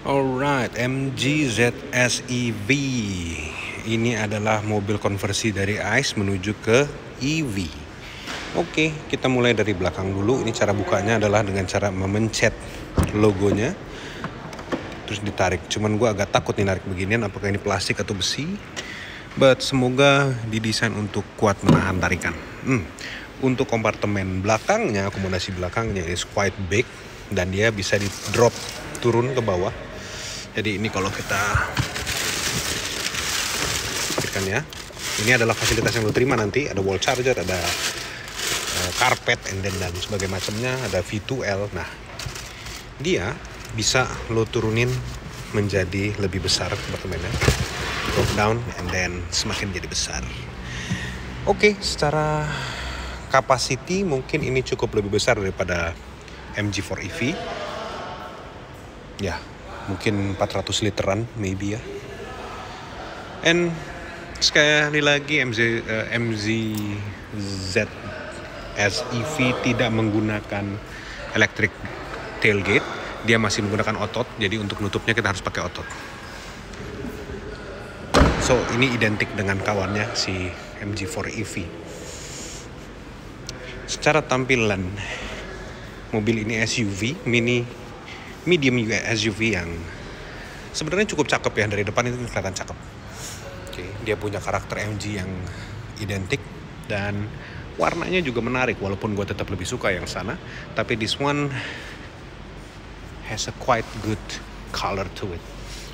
Alright, MG ZS EV. Ini adalah mobil konversi dari ICE menuju ke EV. Oke, kita mulai dari belakang dulu. Ini cara bukanya adalah dengan cara memencet logonya, terus ditarik. Cuman gue agak takut nih narik beginian, apakah ini plastik atau besi. But semoga didesain untuk kuat menahan tarikan. Untuk kompartemen belakangnya, akomodasi belakangnya is quite big, dan dia bisa di drop turun ke bawah. Jadi ini kalau kita pikirkan ya, ini adalah fasilitas yang lo terima nanti. Ada wall charger, ada karpet, dan sebagainya macamnya, ada V2L. Nah, dia bisa lo turunin menjadi lebih besar kompartemennya, drop down, and then semakin jadi besar. Oke, secara capacity mungkin ini cukup lebih besar daripada MG4 EV. Ya, mungkin 400 literan maybe ya. And sekali lagi MZ ZS EV tidak menggunakan electric tailgate. Dia masih menggunakan otot, jadi untuk nutupnya kita harus pakai otot. So ini identik dengan kawannya si MG4 EV. Secara tampilan mobil ini SUV, medium SUV yang sebenarnya cukup cakep ya. Dari depan itu kelihatan cakep. Oke, dia punya karakter MG yang identik dan warnanya juga menarik, walaupun gue tetap lebih suka yang sana. Tapi this one has a quite good color to it.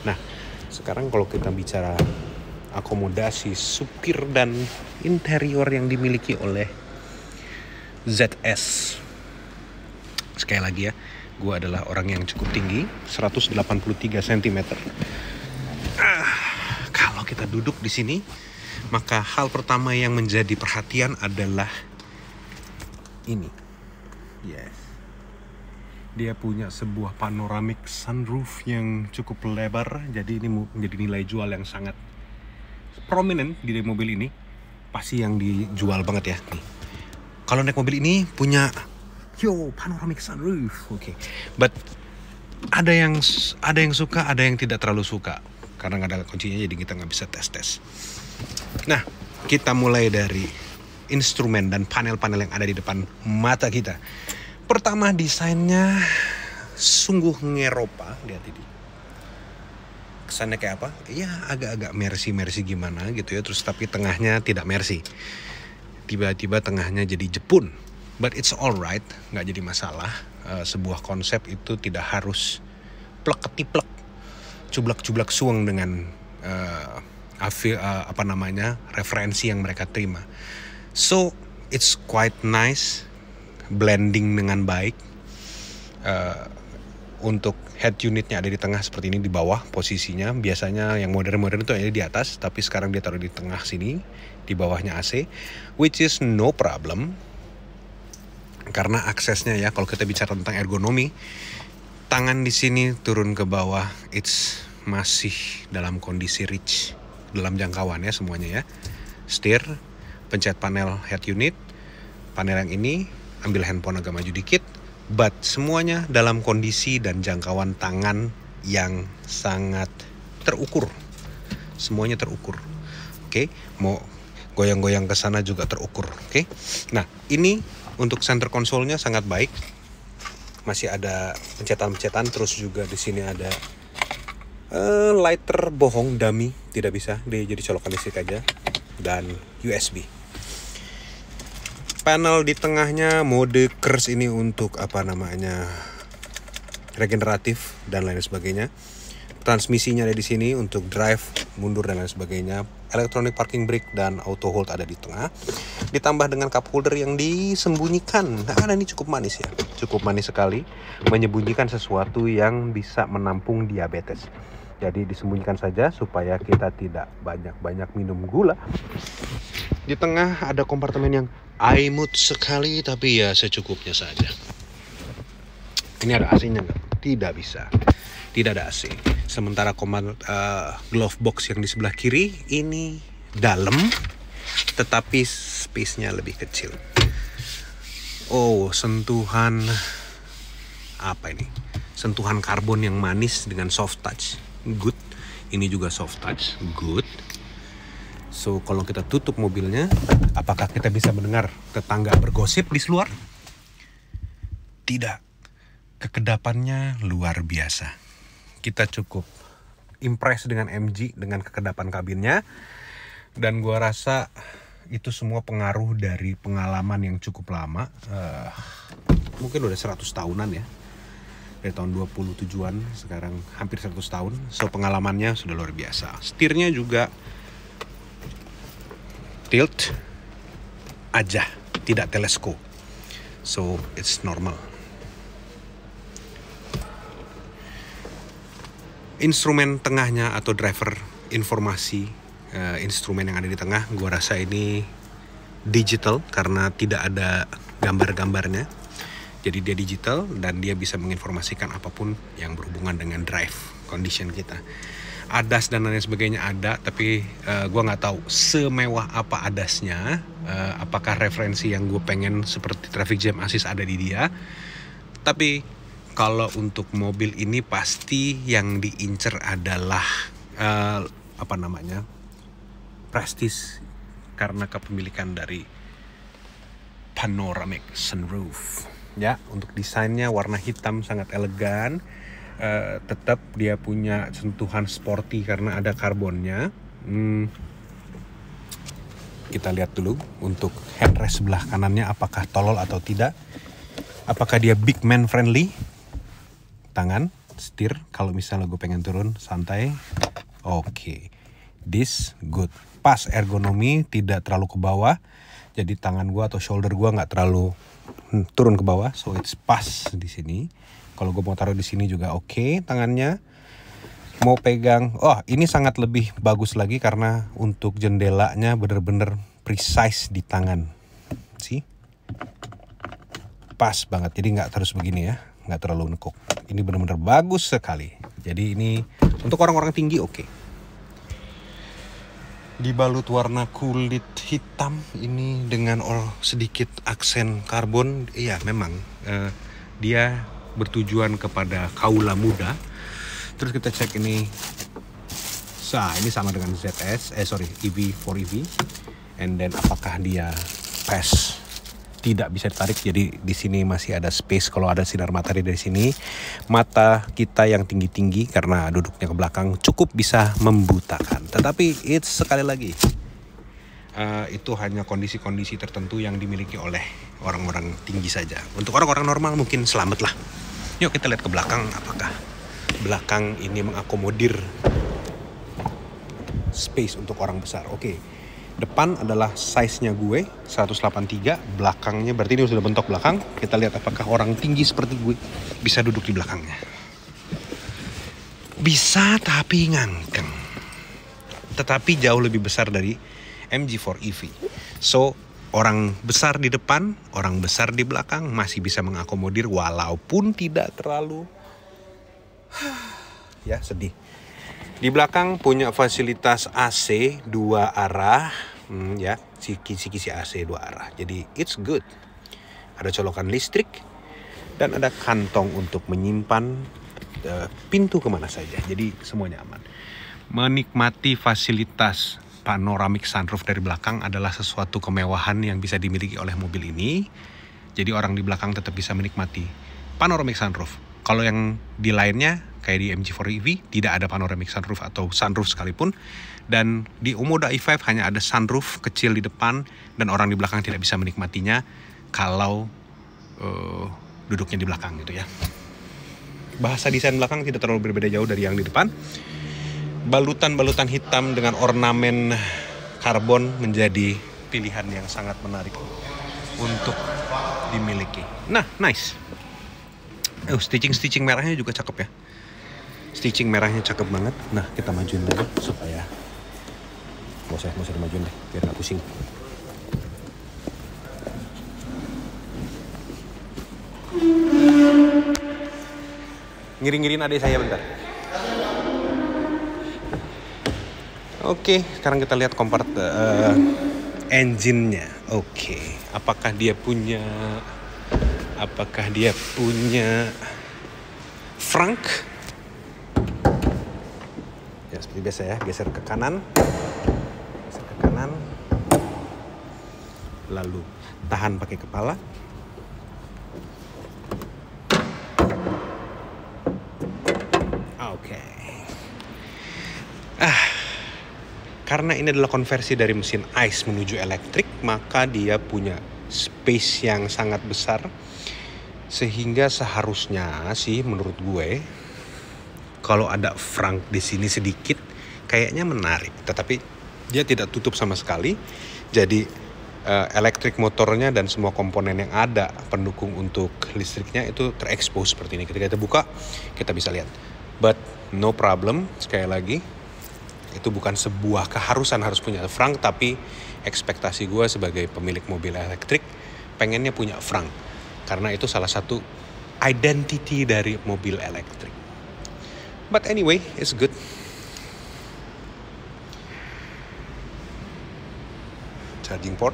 Nah, sekarang kalau kita bicara akomodasi supir dan interior yang dimiliki oleh ZS. Sekali lagi ya, gue adalah orang yang cukup tinggi, 183 cm. Kalau kita duduk di sini, maka hal pertama yang menjadi perhatian adalah ini. Yes. Dia punya sebuah panoramic sunroof yang cukup lebar, jadi ini menjadi nilai jual yang sangat prominent di mobil ini. Pasti yang dijual banget ya. Nih. Kalau naik mobil ini punya panoramic sunroof. Oke. But ada yang suka, ada yang tidak terlalu suka. Karena nggak ada kuncinya, jadi kita nggak bisa tes. Nah, kita mulai dari instrumen dan panel-panel yang ada di depan mata kita. Pertama, desainnya sungguh ngeropa. Lihat ini. Kesannya kayak apa? Ya agak-agak Mercy gimana gitu ya. Terus tapi tengahnya tidak Mercy. Tiba-tiba tengahnya jadi Jepun. But it's alright, nggak jadi masalah. Sebuah konsep itu tidak harus plek-ketiplek, cublak-cublak suang dengan referensi yang mereka terima. So it's quite nice, blending dengan baik. Untuk head unitnya ada di tengah seperti ini, di bawah posisinya. Biasanya yang modern itu ada di atas, tapi sekarang dia taruh di tengah sini, di bawahnya AC, which is no problem. Karena aksesnya ya, kalau kita bicara tentang ergonomi, tangan di sini turun ke bawah, it's masih dalam kondisi reach, dalam jangkauan ya semuanya ya. Setir, pencet panel head unit, panel yang ini, ambil handphone agak maju dikit, but semuanya dalam kondisi dan jangkauan tangan yang sangat terukur. Semuanya terukur. Oke, mau goyang-goyang ke sana juga terukur. Oke. Nah, ini untuk center konsolnya sangat baik. Masih ada pencetan-pencetan, terus juga di sini ada lighter bohong dummy, tidak bisa, dia jadi colokan listrik aja, dan USB. Panel di tengahnya mode curse ini untuk regeneratif dan lain sebagainya. Transmisinya ada di sini untuk drive, mundur dan lain sebagainya. Electronic parking brake dan auto hold ada di tengah. Ditambah dengan cup holder yang disembunyikan. Nah, ini cukup manis ya. Cukup manis sekali. Menyembunyikan sesuatu yang bisa menampung diabetes. Jadi disembunyikan saja supaya kita tidak banyak-banyak minum gula. Di tengah ada kompartemen yang imut sekali, tapi ya secukupnya saja. Ini ada AC-nya nggak? Tidak bisa. Tidak ada AC. Sementara glove box yang di sebelah kiri ini dalam, tetapi space-nya lebih kecil. Oh, sentuhan apa ini? sentuhan karbon yang manis dengan soft touch, good. Ini juga soft touch, good. So kalau kita tutup mobilnya, apakah kita bisa mendengar tetangga bergosip di luar? Tidak. Kekedapannya luar biasa. Kita cukup impress dengan MG, dengan kekedapan kabinnya. Dan gua rasa itu semua pengaruh dari pengalaman yang cukup lama. Mungkin udah 100 tahunan ya. Dari tahun 27-an, sekarang hampir 100 tahun. So pengalamannya sudah luar biasa. Setirnya juga tilt aja, tidak teleskop. So it's normal. Instrumen tengahnya atau driver informasi instrumen yang ada di tengah, gua rasa ini digital karena tidak ada gambar-gambarnya. Jadi dia digital dan dia bisa menginformasikan apapun yang berhubungan dengan drive condition kita. ADAS dan lain sebagainya ada, tapi gue nggak tahu semewah apa ADAS-nya. Apakah referensi yang gue pengen seperti traffic jam assist ada di dia. Tapi kalau untuk mobil ini pasti yang diincer adalah prestige karena kepemilikan dari panoramic sunroof. Ya, untuk desainnya warna hitam sangat elegan. Tetap dia punya sentuhan sporty karena ada karbonnya. Kita lihat dulu untuk headrest sebelah kanannya apakah tolol atau tidak. Apakah dia big man friendly? Tangan, setir, kalau misalnya gue pengen turun santai. Oke. This good. Pas ergonomi, tidak terlalu ke bawah. Jadi tangan gue atau shoulder gue nggak terlalu turun ke bawah. So it's pas di sini. Kalau gue mau taruh di sini juga oke tangannya. Mau pegang, ini sangat lebih bagus lagi karena untuk jendelanya bener-bener precise di tangan. See? Pas banget, jadi nggak terus begini ya, nggak terlalu nekuk. Ini bener-bener bagus sekali. Jadi ini untuk orang-orang tinggi oke. Dibalut warna kulit hitam ini dengan sedikit aksen karbon. Iya memang dia bertujuan kepada kaula muda. Terus kita cek ini. Ini sama dengan EV 4EV. And then apakah dia pas? Tidak bisa ditarik, jadi di sini masih ada space kalau ada sinar matahari dari sini. Mata kita yang tinggi-tinggi karena duduknya ke belakang cukup bisa membutakan. Tetapi sekali lagi itu hanya kondisi-kondisi tertentu yang dimiliki oleh orang-orang tinggi saja. Untuk orang-orang normal mungkin selamat lah. Yuk kita lihat ke belakang, apakah belakang ini mengakomodir space untuk orang besar. Oke. Depan adalah size-nya gue 183, belakangnya berarti ini sudah bentuk belakang. Kita lihat apakah orang tinggi seperti gue bisa duduk di belakangnya. Bisa tapi ngangkeng. Tetapi jauh lebih besar dari MG4 EV. So orang besar di depan, orang besar di belakang masih bisa mengakomodir walaupun tidak terlalu ya sedih. Di belakang punya fasilitas AC 2 arah, ya, kisi-kisi AC 2 arah. Jadi it's good. Ada colokan listrik dan ada kantong untuk menyimpan pintu kemana saja. Jadi semuanya aman. Menikmati fasilitas panoramic sunroof dari belakang adalah sesuatu kemewahan yang bisa dimiliki oleh mobil ini. Jadi orang di belakang tetap bisa menikmati panoramic sunroof. Kalau yang di lainnya kayak di MG4 EV tidak ada panoramic sunroof atau sunroof sekalipun, dan di Omoda i5 hanya ada sunroof kecil di depan dan orang di belakang tidak bisa menikmatinya kalau duduknya di belakang gitu ya. Bahasa desain belakang tidak terlalu berbeda jauh dari yang di depan. Balutan-balutan hitam dengan ornamen karbon menjadi pilihan yang sangat menarik untuk dimiliki. Nah, nice. Stitching merahnya juga cakep ya. Stitching merahnya cakep banget. Nah, kita majuin lagi supaya nggak usah dimajuin deh, biar nggak pusing. Ngiring-ngiring adik saya bentar. Oke, sekarang kita lihat engine-nya. Oke, apakah dia punya Frank. Ya seperti biasa ya, geser ke kanan. Geser ke kanan. Lalu tahan pakai kepala. Oke. Karena ini adalah konversi dari mesin ice menuju elektrik, maka dia punya space yang sangat besar. Sehingga seharusnya sih menurut gue, kalau ada Frank di sini sedikit, kayaknya menarik. Tetapi dia tidak tutup sama sekali. Jadi elektrik motornya dan semua komponen yang ada pendukung untuk listriknya itu terekspos seperti ini. Ketika kita buka, kita bisa lihat. But no problem, sekali lagi, itu bukan sebuah keharusan harus punya Frank, tapi ekspektasi gue sebagai pemilik mobil elektrik pengennya punya Frank. Karena itu salah satu identity dari mobil elektrik. But anyway, it's good. Charging port.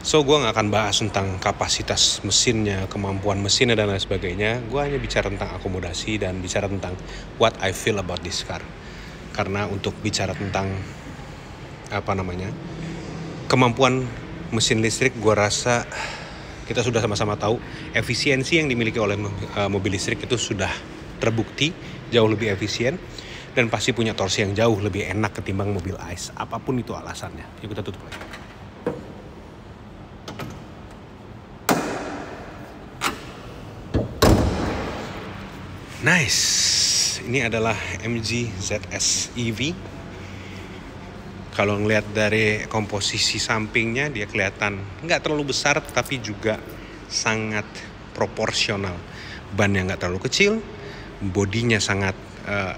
So gue gak akan bahas tentang kapasitas mesinnya, kemampuan mesinnya dan lain sebagainya. Gue hanya bicara tentang akomodasi dan bicara tentang what I feel about this car. Karena untuk bicara tentang kemampuan mesin listrik, gue rasa kita sudah sama-sama tahu efisiensi yang dimiliki oleh mobil listrik itu sudah terbukti jauh lebih efisien dan pasti punya torsi yang jauh lebih enak ketimbang mobil ice. Apapun itu alasannya. Yuk kita tutup lagi. Nice. Ini adalah MG ZS EV. Kalau ngelihat dari komposisi sampingnya, dia kelihatan nggak terlalu besar, tapi juga sangat proporsional. Bannya nggak terlalu kecil, bodinya sangat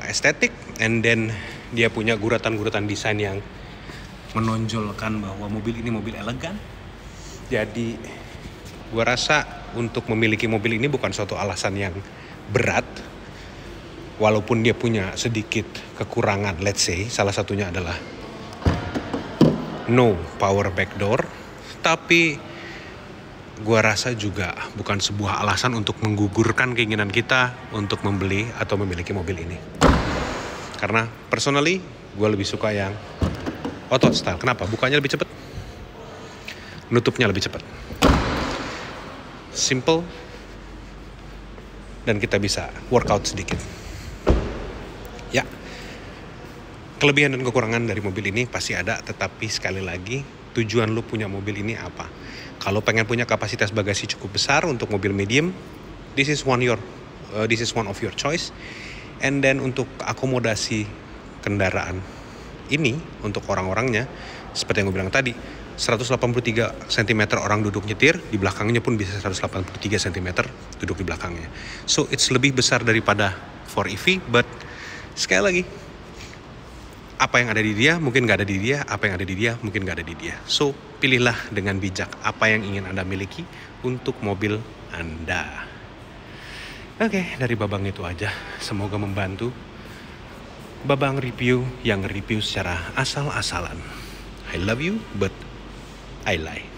estetik, and then dia punya guratan-guratan desain yang menonjolkan bahwa mobil ini mobil elegan. Jadi, gua rasa untuk memiliki mobil ini bukan suatu alasan yang berat. Walaupun dia punya sedikit kekurangan, let's say, salah satunya adalah no power back door, tapi gua rasa juga bukan sebuah alasan untuk menggugurkan keinginan kita untuk membeli atau memiliki mobil ini. Karena personally, gua lebih suka yang auto style. Kenapa? Bukanya lebih cepat, nutupnya lebih cepat, simple, dan kita bisa workout sedikit. Ya, kelebihan dan kekurangan dari mobil ini pasti ada, tetapi sekali lagi, tujuan lu punya mobil ini apa? Kalau pengen punya kapasitas bagasi cukup besar untuk mobil medium, this is one of your choice. And then untuk akomodasi kendaraan ini untuk orang-orangnya, seperti yang gue bilang tadi, 183 cm orang duduk nyetir, di belakangnya pun bisa 183 cm duduk di belakangnya. So it's lebih besar daripada 4EV, but sekali lagi, apa yang ada di dia mungkin gak ada di dia, apa yang ada di dia mungkin gak ada di dia. So pilihlah dengan bijak apa yang ingin Anda miliki untuk mobil Anda. Oke, dari Babang itu aja. Semoga membantu. Babang review yang review secara asal-asalan. I love you, but I lie.